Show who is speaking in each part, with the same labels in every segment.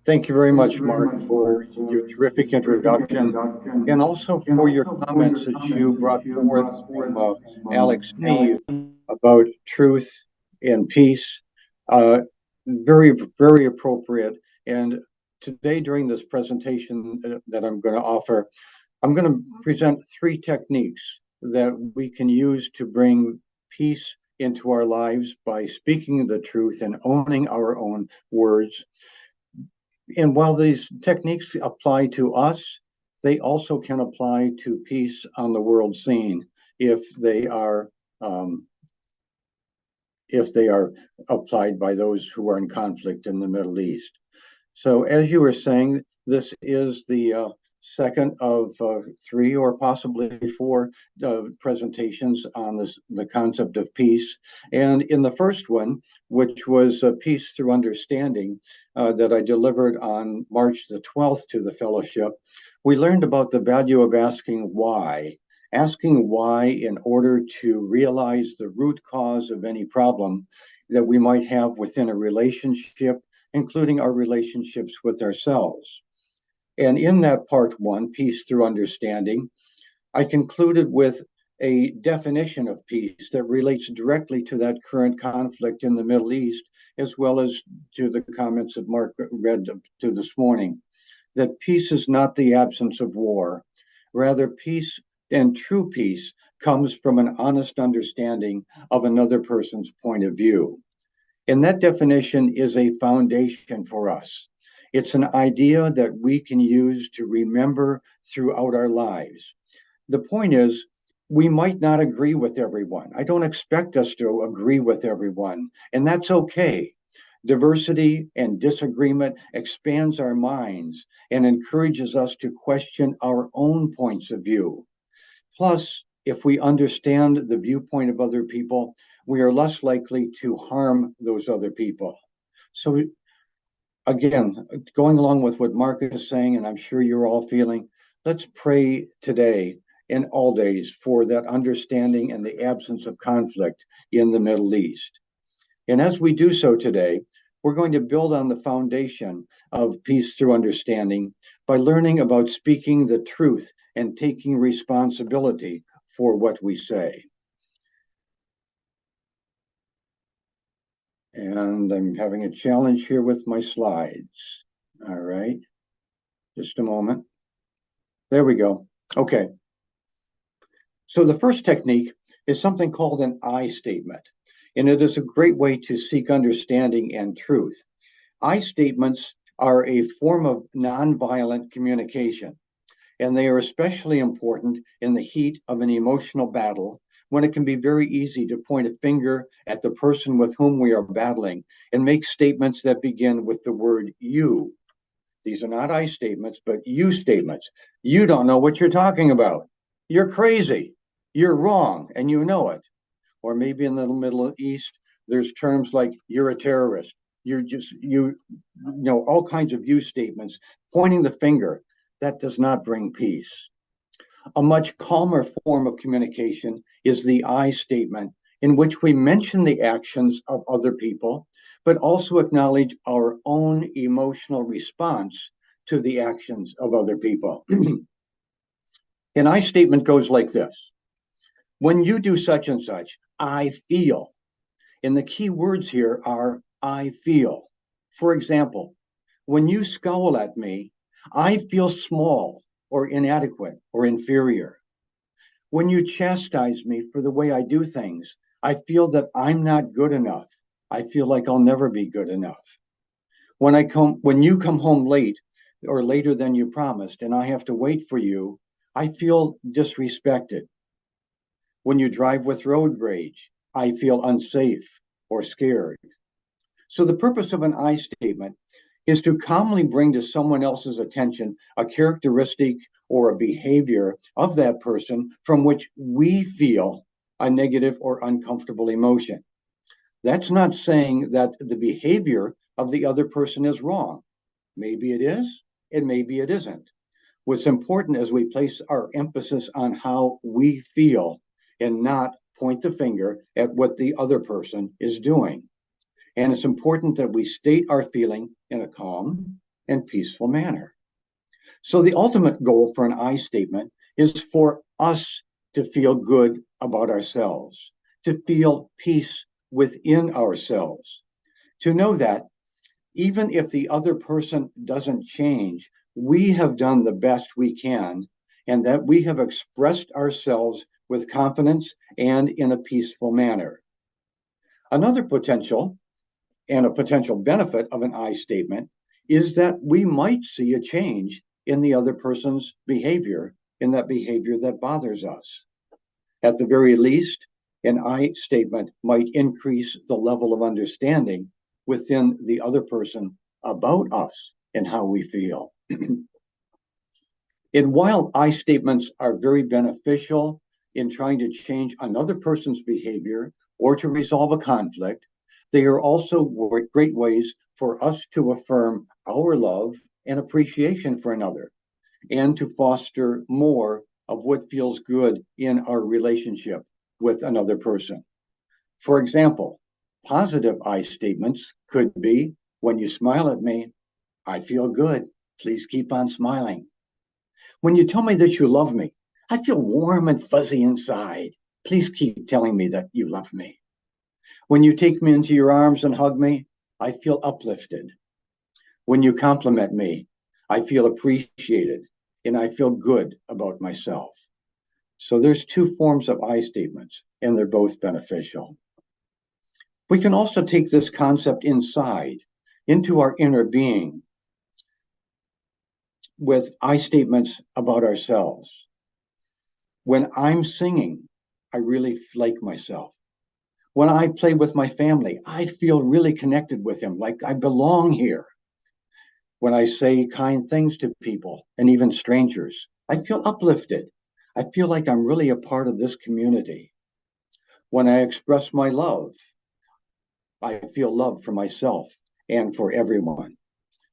Speaker 1: Thank you very much, Mark, for your terrific introduction and also for your comments that you brought forth from Alex and me about truth and peace. Uh, very, very appropriate. And today, during this presentation that I'm going to offer, I'm going to present three techniques that we can use to bring peace into our lives by speaking the truth and owning our own words. And while these techniques apply to us, they also can apply to peace on the world scene if they are um, if they are applied by those who are in conflict in the Middle East. So, as you were saying, this is the second of three or possibly four presentations on the concept of peace. And in the first one, which was Peace Through Understanding, that I delivered on March the 12th to the fellowship, we learned about the value of asking why. Asking why in order to realize the root cause of any problem that we might have within a relationship, including our relationships with ourselves. And in that part one, Peace Through Understanding, I concluded with a definition of peace that relates directly to that current conflict in the Middle East, as well as to the comments that Mark read to this morning, that peace is not the absence of war. Rather, peace and true peace comes from an honest understanding of another person's point of view. And that definition is a foundation for us. It's an idea that we can use to remember throughout our lives. The point is, we might not agree with everyone. I don't expect us to agree with everyone, and that's okay. Diversity and disagreement expands our minds and encourages us to question our own points of view. Plus, if we understand the viewpoint of other people, we are less likely to harm those other people. So, again, going along with what Mark is saying, and I'm sure you're all feeling, let's pray today and all days for that understanding and the absence of conflict in the Middle East. And as we do so today, we're going to build on the foundation of peace through understanding by learning about speaking the truth and taking responsibility for what we say. And I'm having a challenge here with my slides. All right, just a moment. There we go. Okay. So the first technique is something called an I statement, and it is a great way to seek understanding and truth. I statements are a form of nonviolent communication, and they are especially important in the heat of an emotional battle when it can be very easy to point a finger at the person with whom we are battling and make statements that begin with the word you. These are not I statements, but you statements. You don't know what you're talking about. You're crazy. You're wrong, and you know it. Or maybe in the Middle East, there's terms like you're a terrorist. You know, all kinds of you statements, pointing the finger. That does not bring peace. A much calmer form of communication is the I statement, in which we mention the actions of other people, but also acknowledge our own emotional response to the actions of other people. An I statement goes like this: when you do such and such, I feel. And the key words here are I feel. For example, when you scowl at me, I feel small or inadequate or inferior. When you chastise me for the way I do things, I feel that I'm not good enough. I feel like I'll never be good enough. When you come home late or later than you promised and I have to wait for you, I feel disrespected. When you drive with road rage, I feel unsafe or scared. So the purpose of an I statement is to calmly bring to someone else's attention a characteristic or a behavior of that person from which we feel a negative or uncomfortable emotion. That's not saying that the behavior of the other person is wrong. Maybe it is, and maybe it isn't. What's important is we place our emphasis on how we feel and not point the finger at what the other person is doing. And it's important that we state our feeling in a calm and peaceful manner. So the ultimate goal for an I statement is for us to feel good about ourselves, to feel peace within ourselves, to know that even if the other person doesn't change, we have done the best we can and that we have expressed ourselves with confidence and in a peaceful manner. Another potential and a potential benefit of an I statement is that we might see a change in the other person's behavior, in that behavior that bothers us. At the very least, an I statement might increase the level of understanding within the other person about us and how we feel. And while I statements are very beneficial in trying to change another person's behavior or to resolve a conflict, they are also great ways for us to affirm our love and appreciation for another and to foster more of what feels good in our relationship with another person. For example, positive I statements could be, when you smile at me, I feel good. Please keep on smiling. When you tell me that you love me, I feel warm and fuzzy inside. Please keep telling me that you love me. When you take me into your arms and hug me, I feel uplifted. When you compliment me, I feel appreciated and I feel good about myself. So there's two forms of I statements, and they're both beneficial. We can also take this concept inside, into our inner being, with I statements about ourselves. When I'm singing, I really like myself. When I play with my family, I feel really connected with them, like I belong here. When I say kind things to people and even strangers, I feel uplifted. I feel like I'm really a part of this community. When I express my love, I feel love for myself and for everyone.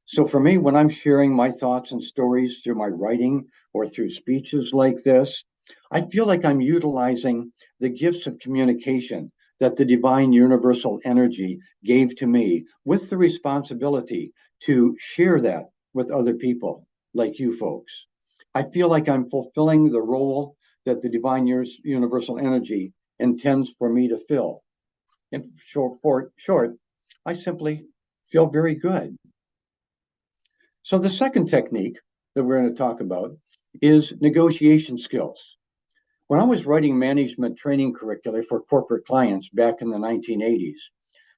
Speaker 1: So for me, when I'm sharing my thoughts and stories through my writing or through speeches like this, I feel like I'm utilizing the gifts of communication that the divine universal energy gave to me with the responsibility to share that with other people like you folks. I feel like I'm fulfilling the role that the divine universal energy intends for me to fill. In short, I simply feel very good. So the second technique that we're going to talk about is negotiation skills. When I was writing management training curricula for corporate clients back in the 1980s,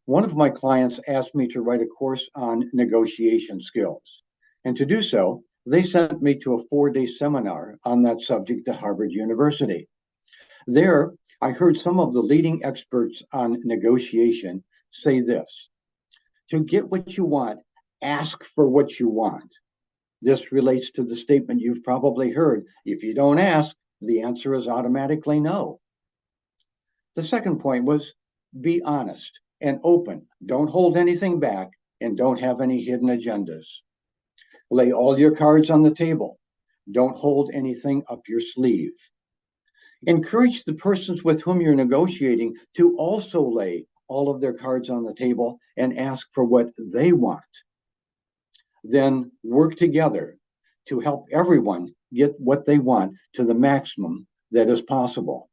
Speaker 1: one of my clients asked me to write a course on negotiation skills. And to do so, they sent me to a 4-day seminar on that subject at Harvard University. There, I heard some of the leading experts on negotiation say this: to get what you want, ask for what you want. This relates to the statement you've probably heard: if you don't ask, the answer is automatically no. The second point was be honest and open. Don't hold anything back and don't have any hidden agendas. Lay all your cards on the table. Don't hold anything up your sleeve. Encourage the persons with whom you're negotiating to also lay all of their cards on the table and ask for what they want. Then work together to help everyone get what they want to the maximum that is possible.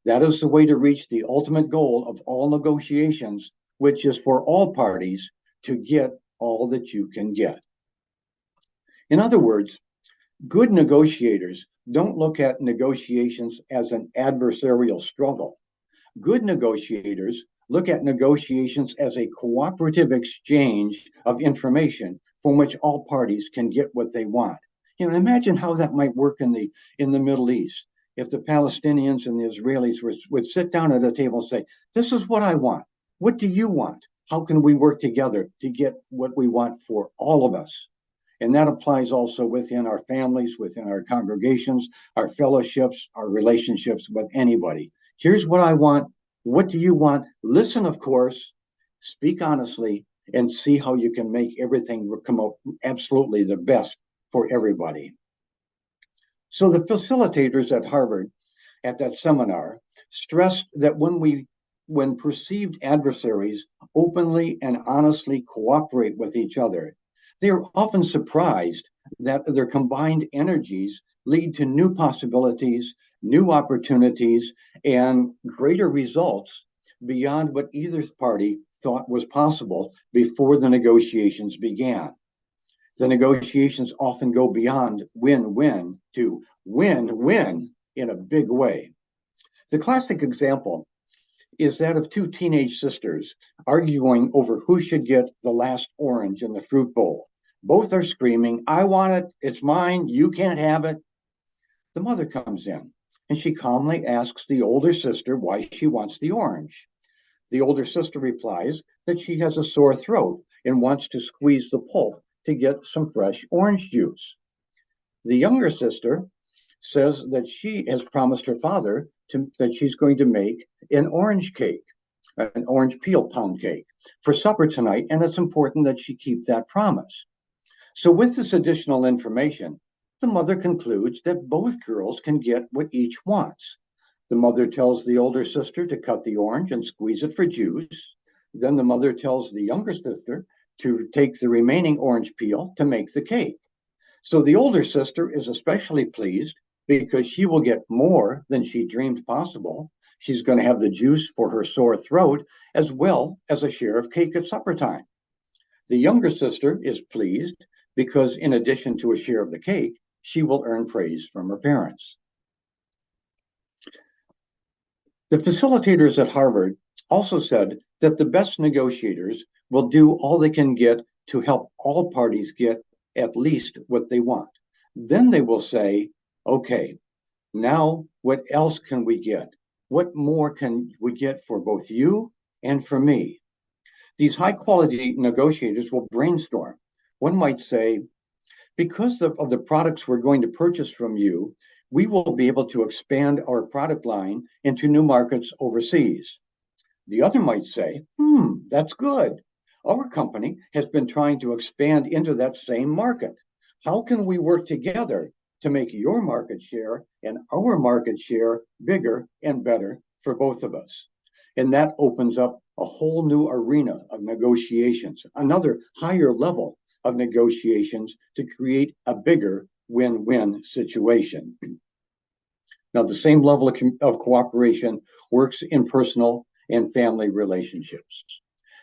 Speaker 1: That is the way to reach the ultimate goal of all negotiations, which is for all parties to get all that you can get. In other words, good negotiators don't look at negotiations as an adversarial struggle. Good negotiators look at negotiations as a cooperative exchange of information from which all parties can get what they want. Imagine how that might work in the Middle East if the Palestinians and the Israelis would sit down at a table and say, this is what I want. What do you want? How can we work together to get what we want for all of us? And that applies also within our families, within our congregations, our fellowships, our relationships with anybody. Here's what I want. What do you want? Listen, of course, speak honestly, and see how you can make everything come out absolutely the best for everybody. So the facilitators at Harvard at that seminar stressed that when we when perceived adversaries openly and honestly cooperate with each other, they are often surprised that their combined energies lead to new possibilities, new opportunities, and greater results beyond what either party thought was possible before the negotiations began. The negotiations often go beyond win win to win win in a big way. The classic example is that of two teenage sisters arguing over who should get the last orange in the fruit bowl. Both are screaming, I want it, it's mine, you can't have it. The mother comes in and she calmly asks the older sister why she wants the orange. The older sister replies that she has a sore throat and wants to squeeze the pulp to get some fresh orange juice. The younger sister says that she has promised her father that she's going to make an orange cake, an orange peel pound cake for supper tonight, and it's important that she keep that promise. So, with this additional information, the mother concludes that both girls can get what each wants. The mother tells the older sister to cut the orange and squeeze it for juice. Then the mother tells the younger sister to take the remaining orange peel to make the cake. So the older sister is especially pleased because she will get more than she dreamed possible. She's going to have the juice for her sore throat as well as a share of cake at supper time. The younger sister is pleased because, in addition to a share of the cake, she will earn praise from her parents. The facilitators at Harvard also said that the best negotiators will do all they can get to help all parties get at least what they want. Then they will say, okay, now what else can we get? What more can we get for both you and for me? These high quality negotiators will brainstorm. One might say, because of the products we're going to purchase from you, we will be able to expand our product line into new markets overseas. The other might say, that's good. Our company has been trying to expand into that same market. How can we work together to make your market share and our market share bigger and better for both of us? And that opens up a whole new arena of negotiations, another higher level of negotiations to create a bigger win-win situation. Now, the same level of cooperation works in personal and family relationships.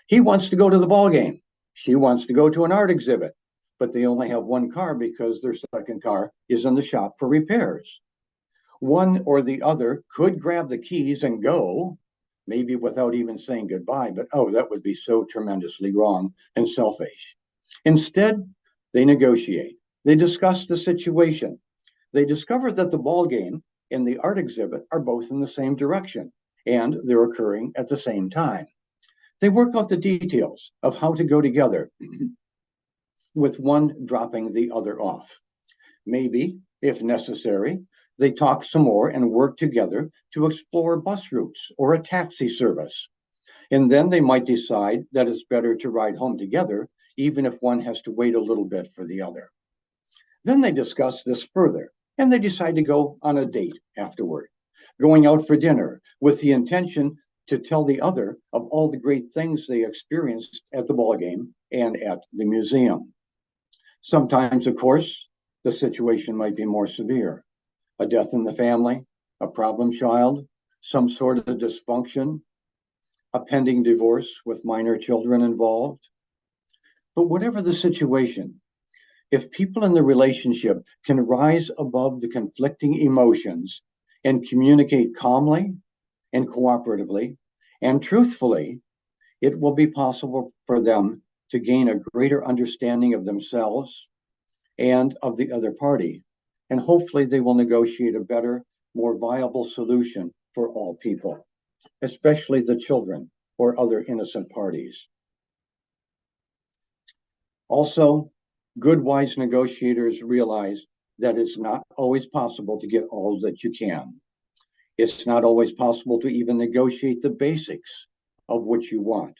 Speaker 1: He wants to go to the ball game. She wants to go to an art exhibit, but they only have one car because their second car is in the shop for repairs. One or the other could grab the keys and go, maybe without even saying goodbye, but that would be so tremendously wrong and selfish. Instead, they negotiate. They discuss the situation. They discover that the ball game and the art exhibit are both in the same direction, and they're occurring at the same time. They work out the details of how to go together, with one dropping the other off. Maybe, if necessary, they talk some more and work together to explore bus routes or a taxi service. And then they might decide that it's better to ride home together, even if one has to wait a little bit for the other. Then they discuss this further, and they decide to go on a date afterward, going out for dinner with the intention to tell the other of all the great things they experienced at the ball game and at the museum. Sometimes, of course, the situation might be more severe. A death in the family, a problem child, some sort of dysfunction, a pending divorce with minor children involved. But whatever the situation, if people in the relationship can rise above the conflicting emotions and communicate calmly and cooperatively and truthfully, it will be possible for them to gain a greater understanding of themselves and of the other party. And hopefully they will negotiate a better, more viable solution for all people, especially the children or other innocent parties. Also, good, wise negotiators realize that it's not always possible to get all that you can. It's not always possible to even negotiate the basics of what you want.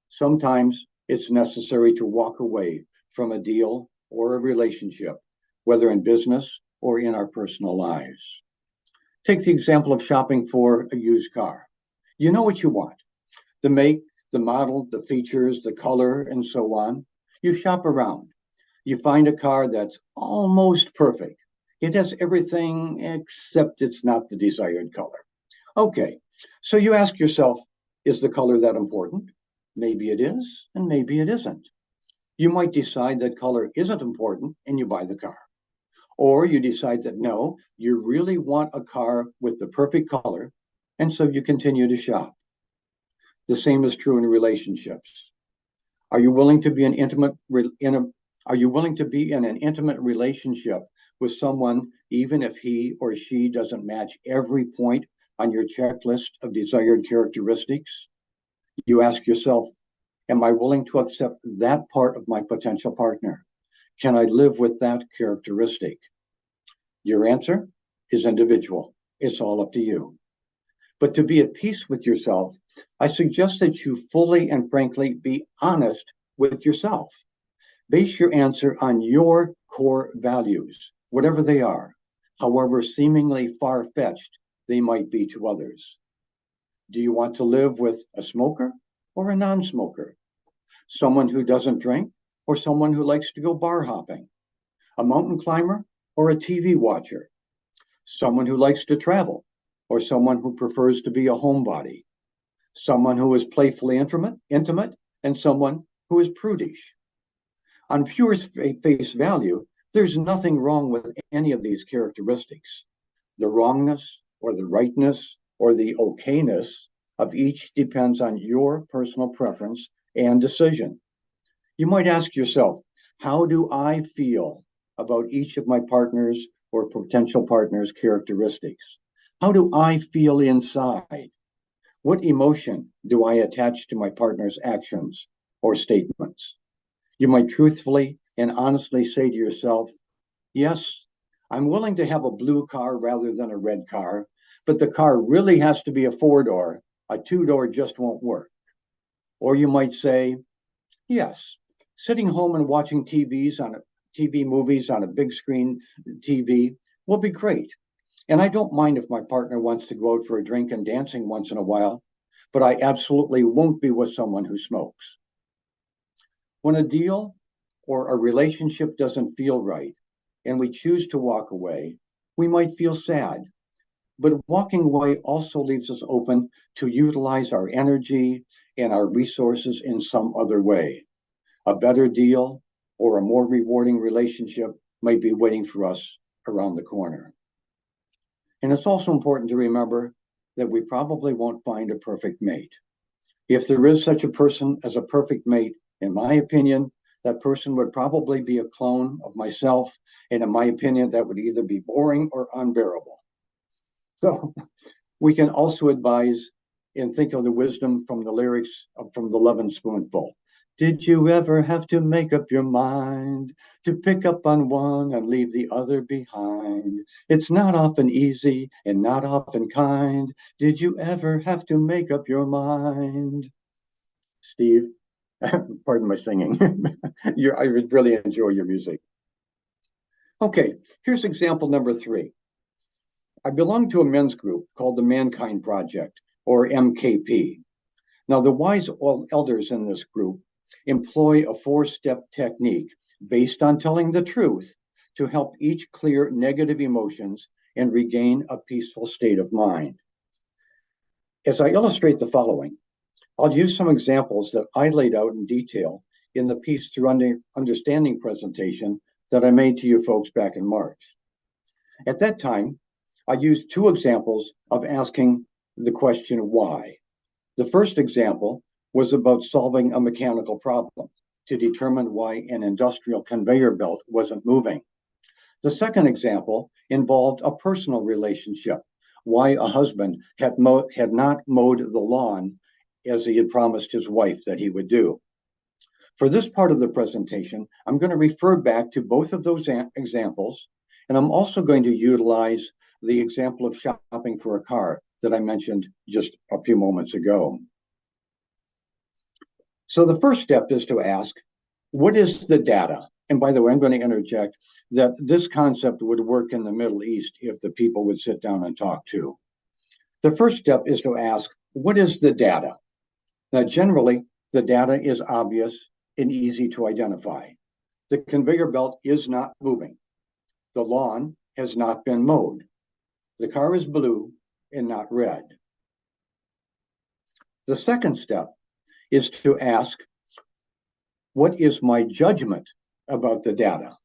Speaker 1: Sometimes it's necessary to walk away from a deal or a relationship, whether in business or in our personal lives. Take the example of shopping for a used car. You know what you want: the make, the model, the features, the color, and so on. You shop around. You find a car that's almost perfect. It has everything except it's not the desired color. Okay, so you ask yourself, is the color that important? Maybe it is, and maybe it isn't. You might decide that color isn't important and you buy the car. Or you decide that no, you really want a car with the perfect color, and so you continue to shop. The same is true in relationships. Are you willing to be are you willing to be in an intimate relationship with someone even if he or she doesn't match every point on your checklist of desired characteristics? You ask yourself, am I willing to accept that part of my potential partner? Can I live with that characteristic? Your answer is individual. It's all up to you. But to be at peace with yourself, I suggest that you fully and frankly be honest with yourself. Base your answer on your core values, whatever they are, however seemingly far-fetched they might be to others. Do you want to live with a smoker or a non-smoker? Someone who doesn't drink or someone who likes to go bar hopping? A mountain climber or a TV watcher? Someone who likes to travel or someone who prefers to be a homebody? Someone who is playfully intimate and someone who is prudish? On pure face value, there's nothing wrong with any of these characteristics. The wrongness or the rightness or the okayness of each depends on your personal preference and decision. You might ask yourself, how do I feel about each of my partners or potential partners' characteristics? How do I feel inside? What emotion do I attach to my partner's actions or statements? You might truthfully and honestly say to yourself, yes, I'm willing to have a blue car rather than a red car, but the car really has to be a four-door. A two-door just won't work. Or you might say, yes, sitting home and watching TV movies on a big screen TV will be great. And I don't mind if my partner wants to go out for a drink and dancing once in a while, but I absolutely won't be with someone who smokes. When a deal or a relationship doesn't feel right and we choose to walk away, we might feel sad. But walking away also leaves us open to utilize our energy and our resources in some other way. A better deal or a more rewarding relationship might be waiting for us around the corner. And it's also important to remember that we probably won't find a perfect mate. If there is such a person as a perfect mate, in my opinion, that person would probably be a clone of myself. And in my opinion, that would either be boring or unbearable. So we can also advise and think of the wisdom from the lyrics from The Lovin' Spoonful. Did you ever have to make up your mind to pick up on one and leave the other behind? It's not often easy and not often kind. Did you ever have to make up your mind? Steve, pardon my singing. I really enjoy your music. Okay, here's example number 3. I belong to a men's group called the Mankind Project, or MKP. Now, the wise elders in this group employ a 4-step technique based on telling the truth to help each clear negative emotions and regain a peaceful state of mind. As I illustrate the following, I'll use some examples that I laid out in detail in the Peace Through Understanding presentation that I made to you folks back in March. At that time, I used 2 examples of asking the question why. The first example was about solving a mechanical problem to determine why an industrial conveyor belt wasn't moving. The second example involved a personal relationship, why a husband had not mowed the lawn as he had promised his wife that he would do. For this part of the presentation, I'm going to refer back to both of those examples, and I'm also going to utilize the example of shopping for a car that I mentioned just a few moments ago. So the first step is to ask, what is the data? And by the way, I'm going to interject that this concept would work in the Middle East if the people would sit down and talk too. The first step is to ask, What is the data? Now, generally, the data is obvious and easy to identify. The conveyor belt is not moving. The lawn has not been mowed. The car is blue and not red. The second step is to ask, what is my judgment about the data?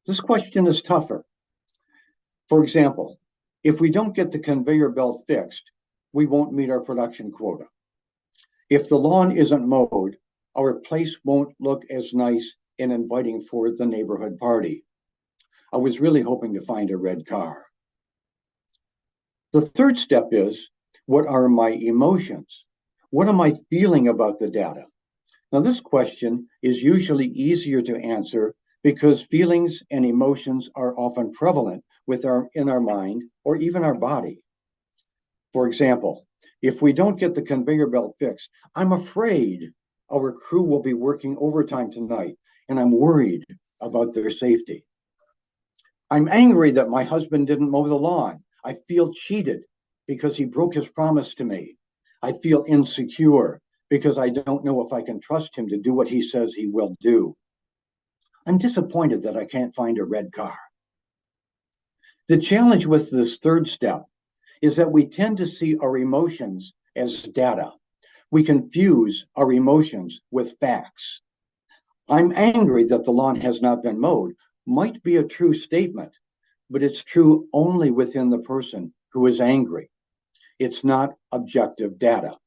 Speaker 1: This question is tougher. For example, if we don't get the conveyor belt fixed, we won't meet our production quota. If the lawn isn't mowed, our place won't look as nice and inviting for the neighborhood party. I was really hoping to find a red car. The third step is, what are my emotions? What am I feeling about the data? Now, this question is usually easier to answer because feelings and emotions are often prevalent in our mind or even our body. For example, if we don't get the conveyor belt fixed, I'm afraid our crew will be working overtime tonight, and I'm worried about their safety. I'm angry that my husband didn't mow the lawn. I feel cheated because he broke his promise to me. I feel insecure because I don't know if I can trust him to do what he says he will do. I'm disappointed that I can't find a red car. The challenge with this third step is that we tend to see our emotions as data. We confuse our emotions with facts. I'm angry that the lawn has not been mowed might be a true statement, but it's true only within the person who is angry. It's not objective data.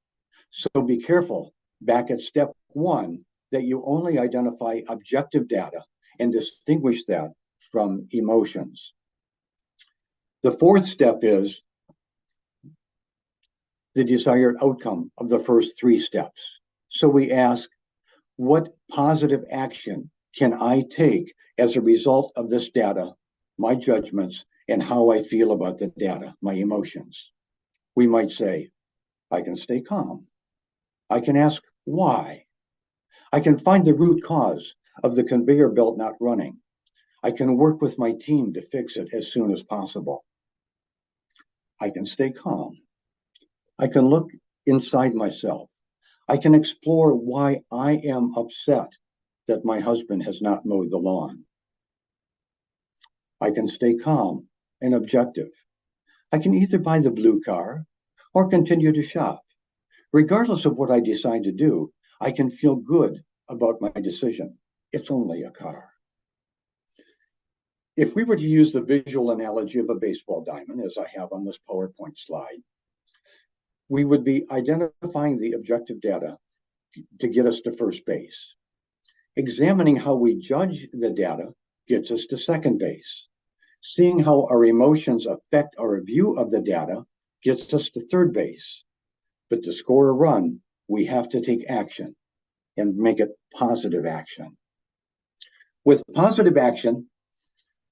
Speaker 1: So be careful back at step one that you only identify objective data and distinguish that from emotions. The fourth step is the desired outcome of the first three steps. So we ask, what positive action can I take as a result of this data, my judgments, and how I feel about the data, my emotions? We might say, I can stay calm. I can ask why. I can find the root cause of the conveyor belt not running. I can work with my team to fix it as soon as possible. I can stay calm. I can look inside myself. I can explore why I am upset that my husband has not mowed the lawn. I can stay calm and objective. I can either buy the blue car or continue to shop. Regardless of what I decide to do, I can feel good about my decision. It's only a car. If we were to use the visual analogy of a baseball diamond, as I have on this PowerPoint slide, we would be identifying the objective data to get us to first base. Examining how we judge the data gets us to second base. Seeing how our emotions affect our view of the data gets us to third base. But to score a run, we have to take action and make it positive action. With positive action,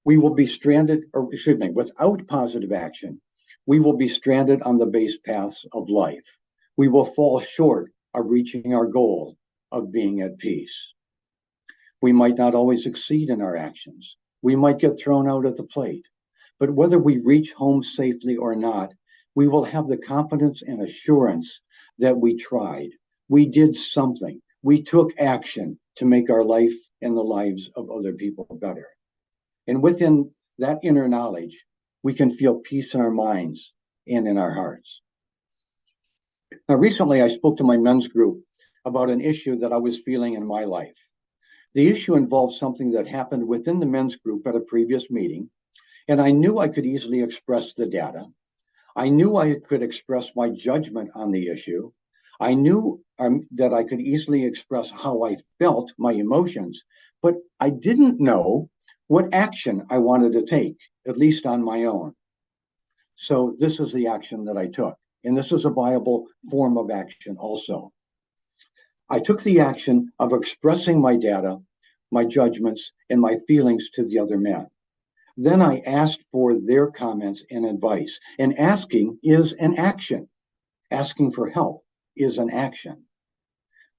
Speaker 1: we will be stranded, or excuse me, without positive action, we will be stranded on the base paths of life. We will fall short of reaching our goal of being at peace. We might not always succeed in our actions. We might get thrown out at the plate. But whether we reach home safely or not, we will have the confidence and assurance that we tried. We did something. We took action to make our life and the lives of other people better. And within that inner knowledge, we can feel peace in our minds and in our hearts. Now, recently, I spoke to my men's group about an issue that I was feeling in my life. The issue involved something that happened within the men's group at a previous meeting, and I knew I could easily express the data. I knew I could express my judgment on the issue. I knew that I could easily express how I felt, my emotions, but I didn't know what action I wanted to take, at least on my own. So this is the action that I took, and this is a viable form of action also. I took the action of expressing my data, my judgments, and my feelings to the other men. Then I asked for their comments and advice. And asking is an action. Asking for help is an action.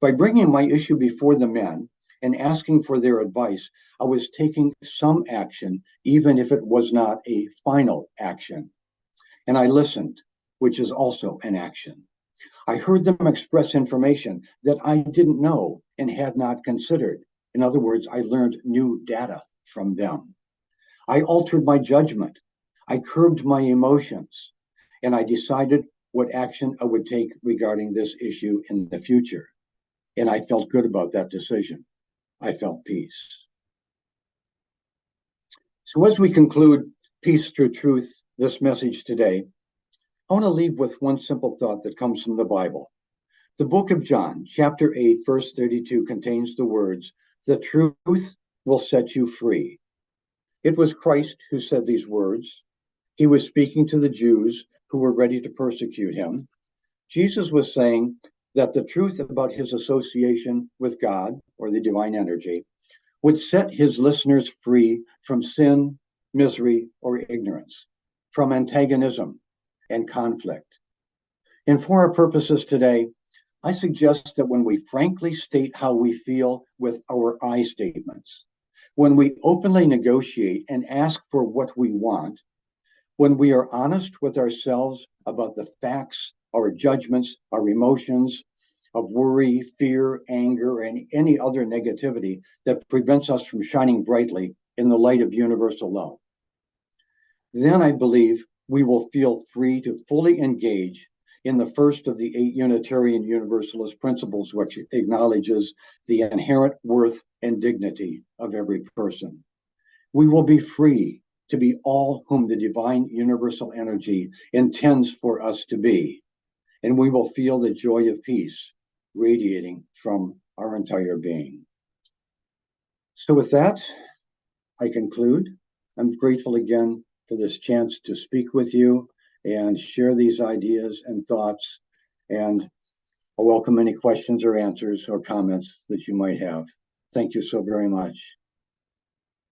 Speaker 1: By bringing my issue before the men and asking for their advice, I was taking some action, even if it was not a final action. And I listened, which is also an action. I heard them express information that I didn't know and had not considered. In other words, I learned new data from them. I altered my judgment. I curbed my emotions, and I decided what action I would take regarding this issue in the future. And I felt good about that decision. I felt peace. So, as we conclude Peace Through Truth, this message today, I want to leave with one simple thought that comes from the Bible. The book of John, chapter 8, verse 32, contains the words, "The truth will set you free." It was Christ who said these words. He was speaking to the Jews who were ready to persecute him. Jesus was saying that the truth about his association with God, or the divine energy, would set his listeners free from sin, misery, or ignorance, from antagonism and conflict. And for our purposes today, I suggest that when we frankly state how we feel with our I statements, when we openly negotiate and ask for what we want, when we are honest with ourselves about the facts, our judgments, our emotions of worry, fear, anger, and any other negativity that prevents us from shining brightly in the light of universal love, then I believe we will feel free to fully engage in the first of the 8 Unitarian Universalist principles, which acknowledges the inherent worth and dignity of every person. We will be free to be all whom the divine universal energy intends for us to be, and we will feel the joy of peace radiating from our entire being. So with that, I conclude. I'm grateful again for this chance to speak with you and share these ideas and thoughts, and I welcome any questions or answers or comments that you might have. Thank you so very much.